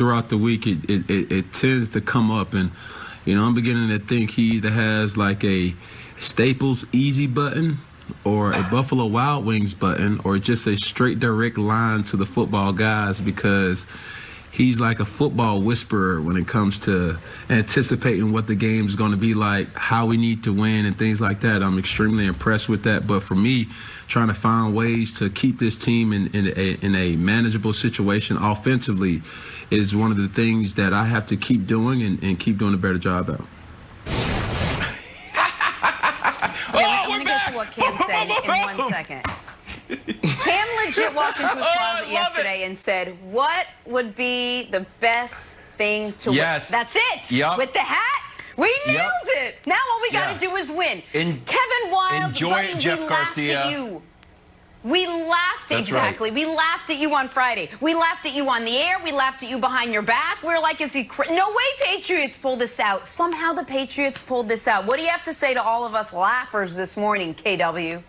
throughout the week, it tends to come up, and I'm beginning to think he either has like a Staples Easy button or a Buffalo Wild Wings button or just a straight direct line to the football guys, because he's like a football whisperer when it comes to anticipating what the game is going to be like, how we need to win, and things like that. I'm extremely impressed with that. But for me, trying to find ways to keep this team in a manageable situation offensively is one of the things that I have to keep doing and keep doing a better job at. I'm going to get to what Cam said in 1 second. Cam legit walked into his closet yesterday and said, what would be the best thing to win? That's it. Yep. With the hat, we nailed it. Now all we got to do is win. Kevin Wilde, buddy, we laughed at you. We laughed, exactly. Right. We laughed at you on Friday. We laughed at you on the air. We laughed at you behind your back. We were like, no way Patriots pulled this out. Somehow the Patriots pulled this out. What do you have to say to all of us laughers this morning, KW?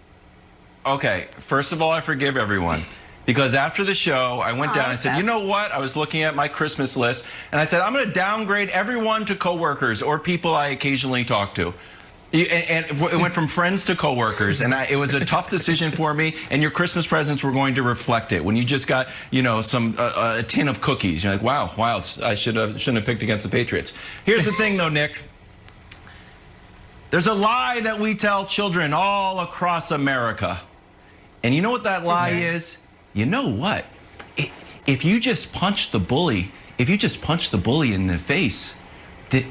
Okay, first of all, I forgive everyone. Because after the show, I went down and said, you know what? I was looking at my Christmas list, and I said, I'm going to downgrade everyone to coworkers or people I occasionally talk to. And it went from friends to coworkers, and it was a tough decision for me. And your Christmas presents were going to reflect it. When you just got, a tin of cookies, you're like, wow, I shouldn't have picked against the Patriots. Here's the thing, though, Nick. There's a lie that we tell children all across America, and you know what that lie is? You know what? If you just punch the bully, in the face,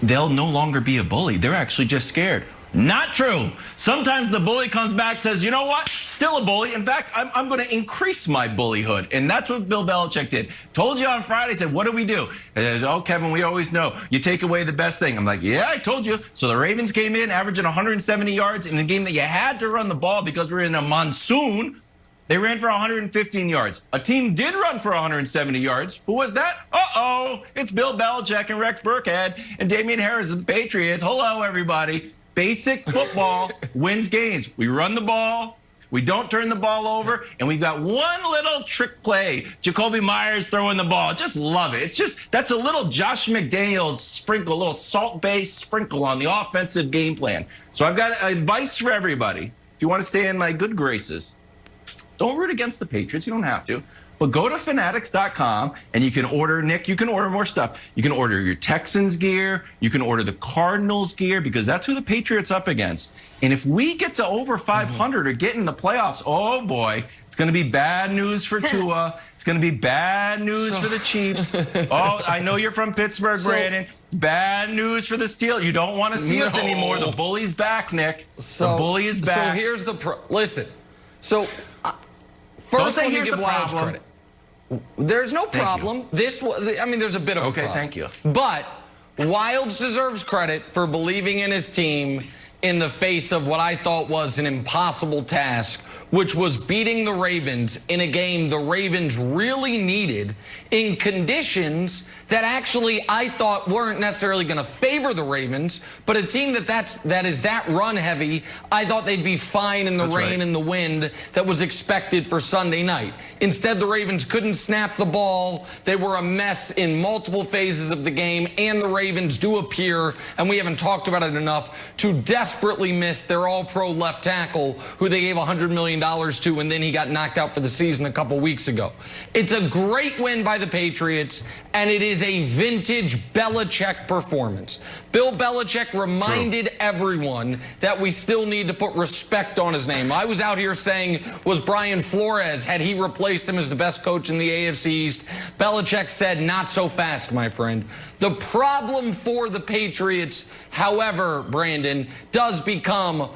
they'll no longer be a bully. They're actually just scared. Not true. Sometimes the bully comes back, says, you know what? Still a bully. In fact, I'm going to increase my bullyhood. And that's what Bill Belichick did. Told you on Friday, said, what do we do? Said, oh, Kevin, we always know. You take away the best thing. I'm like, yeah, I told you. So the Ravens came in, averaging 170 yards in a game that you had to run the ball because we're in a monsoon. They ran for 115 yards. A team did run for 170 yards. Who was that? Uh-oh. It's Bill Belichick and Rex Burkhead and Damian Harris of the Patriots. Hello, everybody. Basic football wins games. We run the ball. We don't turn the ball over. And we've got one little trick play. Jacoby Myers throwing the ball. Just love it. That's a little Josh McDaniels sprinkle, a little salt-based sprinkle on the offensive game plan. So I've got advice for everybody. If you want to stay in my good graces, don't root against the Patriots. You don't have to. But go to fanatics.com and you can order, Nick, you can order more stuff. You can order your Texans gear. You can order the Cardinals gear because that's who the Patriots up against. And if we get to over 500 or get in the playoffs, oh boy, it's going to be bad news for Tua. It's going to be bad news for the Chiefs. Oh, I know you're from Pittsburgh, Brandon. Bad news for the Steelers. You don't want to see us anymore. The bully's back, Nick. The bully is back. So here's the listen. So first, let me give Wildes credit. There's no problem. There's a bit of a problem. Thank you. But Wildes deserves credit for believing in his team in the face of what I thought was an impossible task, which was beating the Ravens in a game the Ravens really needed in conditions that actually I thought weren't necessarily going to favor the Ravens, but a team that is that run heavy, I thought they'd be fine in the rain and the wind that was expected for Sunday night. Instead, the Ravens couldn't snap the ball. They were a mess in multiple phases of the game, and the Ravens do appear, and we haven't talked about it enough, to desperately miss their all-pro left tackle, who they gave $100 million to, and then he got knocked out for the season a couple weeks ago. It's a great win by the Patriots, and it is a vintage Belichick performance. Bill Belichick reminded everyone that we still need to put respect on his name. I was out here saying, was Brian Flores, had he replaced him as the best coach in the AFC East? Belichick said, not so fast, my friend. The problem for the Patriots, however, Brandon, does become,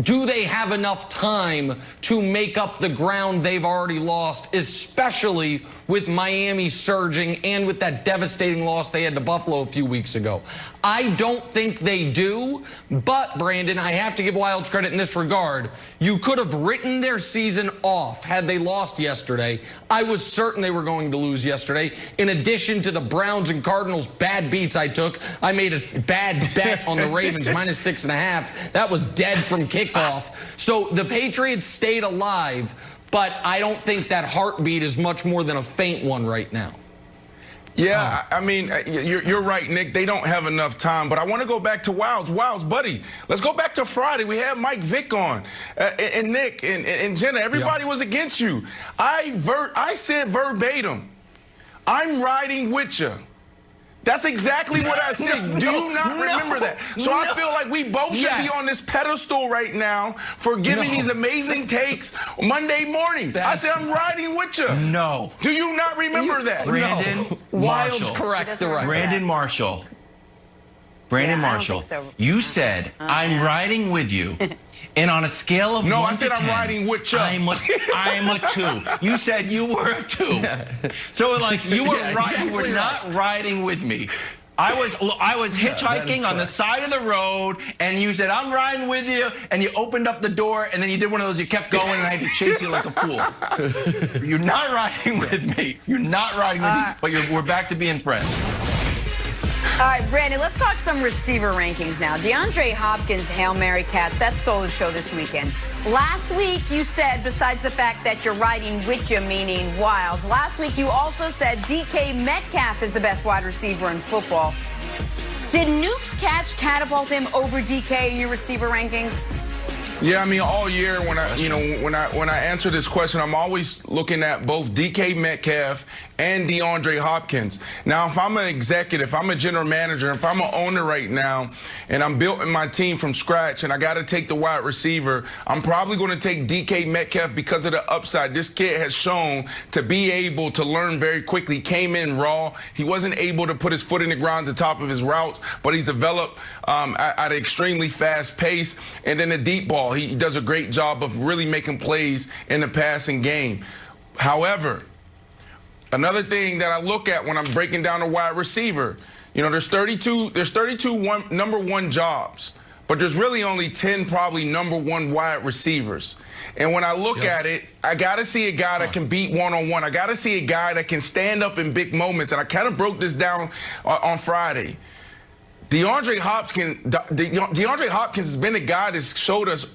do they have enough time to make up the ground they've already lost, especially with Miami surging and with that devastating loss they had to Buffalo a few weeks ago? I don't think they do, but, Brandon, I have to give Wildes credit in this regard. You could have written their season off had they lost yesterday. I was certain they were going to lose yesterday. In addition to the Browns and Cardinals bad beats I took, I made a bad bet on the Ravens, -6.5. That was dead from kickoff. So the Patriots stayed alive, but I don't think that heartbeat is much more than a faint one right now. Yeah, I mean, you're right, Nick. They don't have enough time. But I want to go back to Wilds. Wilds, buddy, let's go back to Friday. We had Mike Vick on, and Nick and Jenna. Everybody was against you. I said verbatim, I'm riding with you. That's exactly what I said. Do you not remember that? So I feel like we both should be on this pedestal right now for giving these amazing takes Monday morning. I said, I'm riding with you. No. Do you not remember that? Brandon Wild's correct. Brandon Marshall. Brandon Marshall. So. You said, I'm riding with you. And on a scale of 1 to 10, I said I'm riding with you. I'm a 2. You said you were a 2. So like you were you were not riding with me. I was hitchhiking on the side of the road, and you said I'm riding with you, and you opened up the door, and then you did one of those. You kept going, and I had to chase you like a fool. You're not riding with me. You're not riding with me. But we're back to being friends. All right, Brandon, let's talk some receiver rankings now. DeAndre Hopkins, Hail Mary catch, that stole the show this weekend. Last week, you said, besides the fact that you're riding with you, meaning Wilds, last week you also said DK Metcalf is the best wide receiver in football. Did Nuke's catch catapult him over DK in your receiver rankings? Yeah, I mean, all year when I answer this question, I'm always looking at both DK Metcalf and DeAndre Hopkins. Now, if I'm an executive, if I'm a general manager, if I'm an owner right now, and I'm building my team from scratch, and I got to take the wide receiver, I'm probably going to take DK Metcalf because of the upside. This kid has shown to be able to learn very quickly. Came in raw. He wasn't able to put his foot in the ground at the top of his routes, but he's developed at an extremely fast pace. And then the deep ball, he does a great job of really making plays in the passing game. However, another thing that I look at when I'm breaking down a wide receiver, there's 32 number one jobs, but there's really only 10 probably number one wide receivers. And when I look at it, I got to see a guy that can beat one-on-one. I got to see a guy that can stand up in big moments. And I kind of broke this down on Friday. DeAndre Hopkins has been a guy that's showed us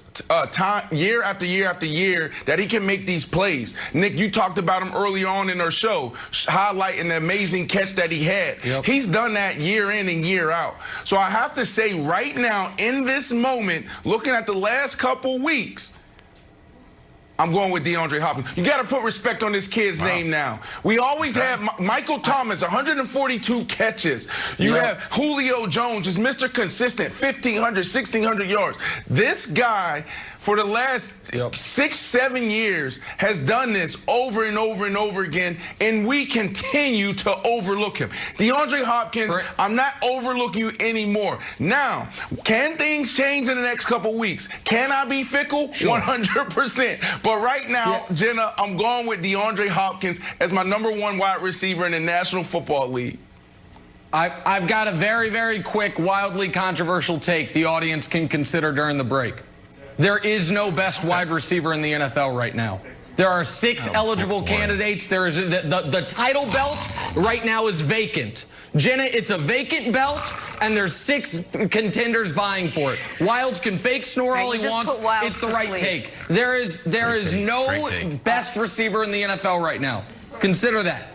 time, year after year after year, that he can make these plays. Nick, you talked about him early on in our show, highlighting the amazing catch that he had. He's done that year in and year out. So I have to say right now, in this moment, looking at the last couple weeks, I'm going with DeAndre Hopkins. You got to put respect on this kid's name now. We always have Michael Thomas, 142 catches. You have Julio Jones, is Mr. Consistent, 1,500, 1,600 yards. This guy, for the last 6-7 years, has done this over and over and over again, and we continue to overlook him. DeAndre Hopkins, I'm not overlooking you anymore. Now, can things change in the next couple weeks? Can I be fickle? 100%. But right now, Jenna, I'm going with DeAndre Hopkins as my number one wide receiver in the National Football League. I've got a very, very quick, wildly controversial take the audience can consider during the break. There is no best wide receiver in the NFL right now. There are 6 eligible candidates. There is the title belt right now is vacant. Jenna, it's a vacant belt, and there's 6 contenders vying for it. Wilds can fake snore all he wants. It's the right take. There is no best receiver in the NFL right now. Consider that.